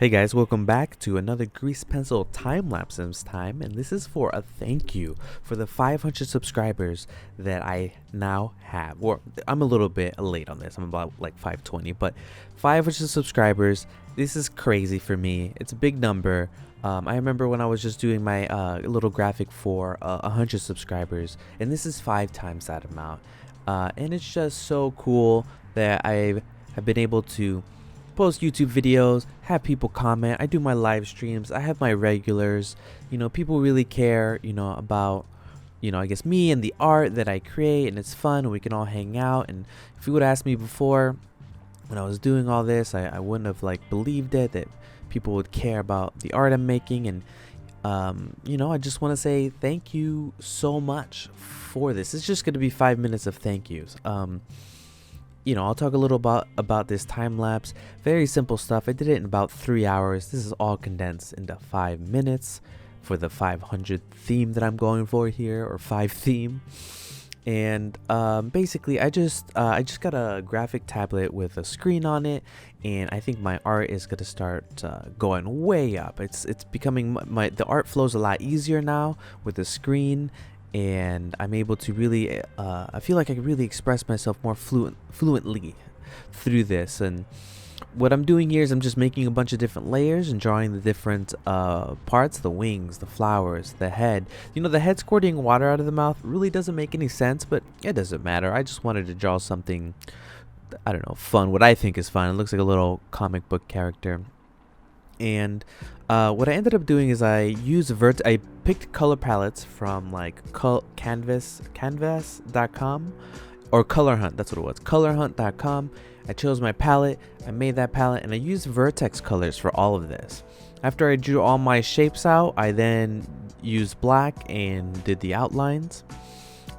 Hey guys, welcome back to another Grease Pencil time-lapse this time, and this is for a thank you for the 500 subscribers that I now have. Or I'm a little bit late on this, I'm about like 520, but 500 subscribers, this is crazy for me. It's a big number. I remember when I was just doing my little graphic for 100 subscribers, and this is 5 times that amount. And it's just so cool that I have been able to post YouTube videos, have people comment. I do my live streams. I have my regulars. People really care, about, I guess me and the art that I create, and it's fun and we can all hang out. And if you would ask me before when I was doing all this, I wouldn't have believed it that people would care about the art I'm making. And I just want to say thank you so much for this. It's just going to be 5 minutes of thank yous. I'll talk a little about this time lapse. Very simple stuff. I did it in about 3 hours. This is all condensed into 5 minutes for the 500 theme that I'm going for here, or 5 theme. And basically, I just got a graphic tablet with a screen on it, and I think my art is gonna start going way up. It's becoming the art flows a lot easier now with the screen. And I'm able to really I feel like I can really express myself more fluently through this. And what I'm doing here is I'm just making a bunch of different layers and drawing the different parts, the wings, the flowers, the head. The head squirting water out of the mouth really doesn't make any sense, but it doesn't matter. I just wanted to draw something, I don't know, fun, what I think is fun. It looks like a little comic book character. And what I ended up doing is I picked color palettes from canvas.com or Color Hunt. That's what it was, colorhunt.com. I chose my palette, I made that palette, and I used vertex colors for all of this. After I drew all my shapes out, I then used black and did the outlines.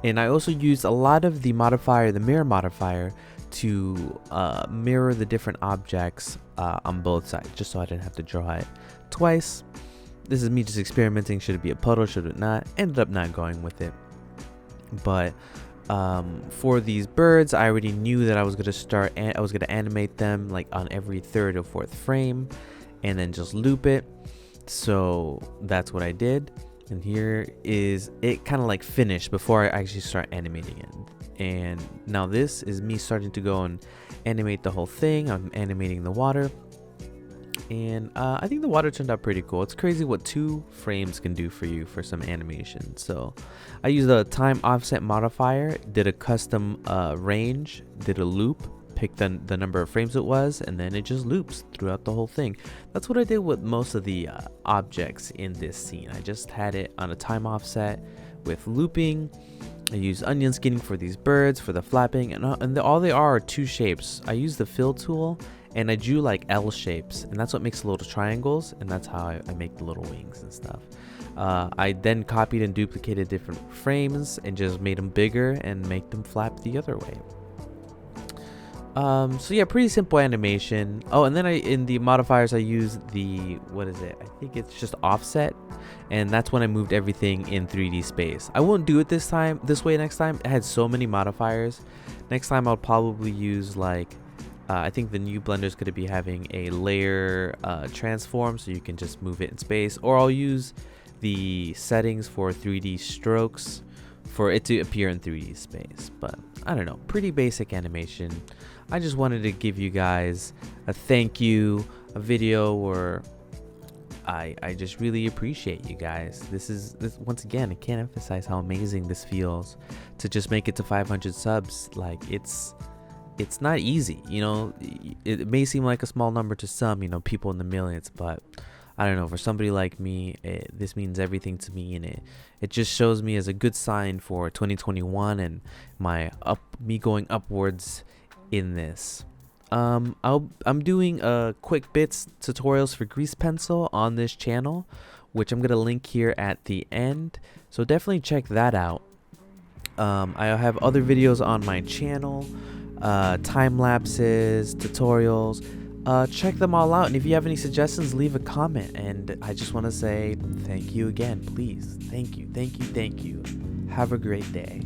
And I also used a lot of the mirror modifier, to mirror the different objects on both sides, just so I didn't have to draw it twice. This is me just experimenting. Should it be a puddle? Should it not? Ended up not going with it. But for these birds, I already knew that I was gonna animate them on every third or fourth frame, and then just loop it. So that's what I did. And here is it, kind of finished before I actually start animating it. And now this is me starting to go and animate the whole thing. I'm animating the water, and I think the water turned out pretty cool. It's crazy what 2 frames can do for you for some animation. So I used a time offset modifier, did a custom range, did a loop, picked the number of frames it was, and then it just loops throughout the whole thing. That's what I did with most of the objects in this scene. I just had it on a time offset with looping. I use onion skinning for these birds, for the flapping, and all they are 2 shapes. I use the fill tool, and I drew L shapes, and that's what makes the little triangles, and that's how I make the little wings and stuff. I then copied and duplicated different frames and just made them bigger and make them flap the other way. So yeah, pretty simple animation. Oh, and then in the modifiers I used the, what is it? I think it's just offset, and that's when I moved everything in 3D space. I won't do it this way next time. It had so many modifiers. Next time I'll probably use I think the new blender is going to be having a layer transform, so you can just move it in space, or I'll use the settings for 3D strokes for it to appear in 3D space. But I don't know, pretty basic animation. I just wanted to give you guys a thank you, a video where I just really appreciate you guys. This once again, I can't emphasize how amazing this feels to just make it to 500 subs. It's not easy, it may seem like a small number to some, people in the millions, but I don't know, for somebody like me, this means everything to me, and it just shows me as a good sign for 2021 and me going upwards in this. I'm doing quick bits tutorials for Grease Pencil on this channel, which I'm gonna link here at the end, so definitely check that out. I have other videos on my channel, time lapses, tutorials. Check them all out, and if you have any suggestions, leave a comment. And I just want to say thank you again, please. Thank you. Have a great day.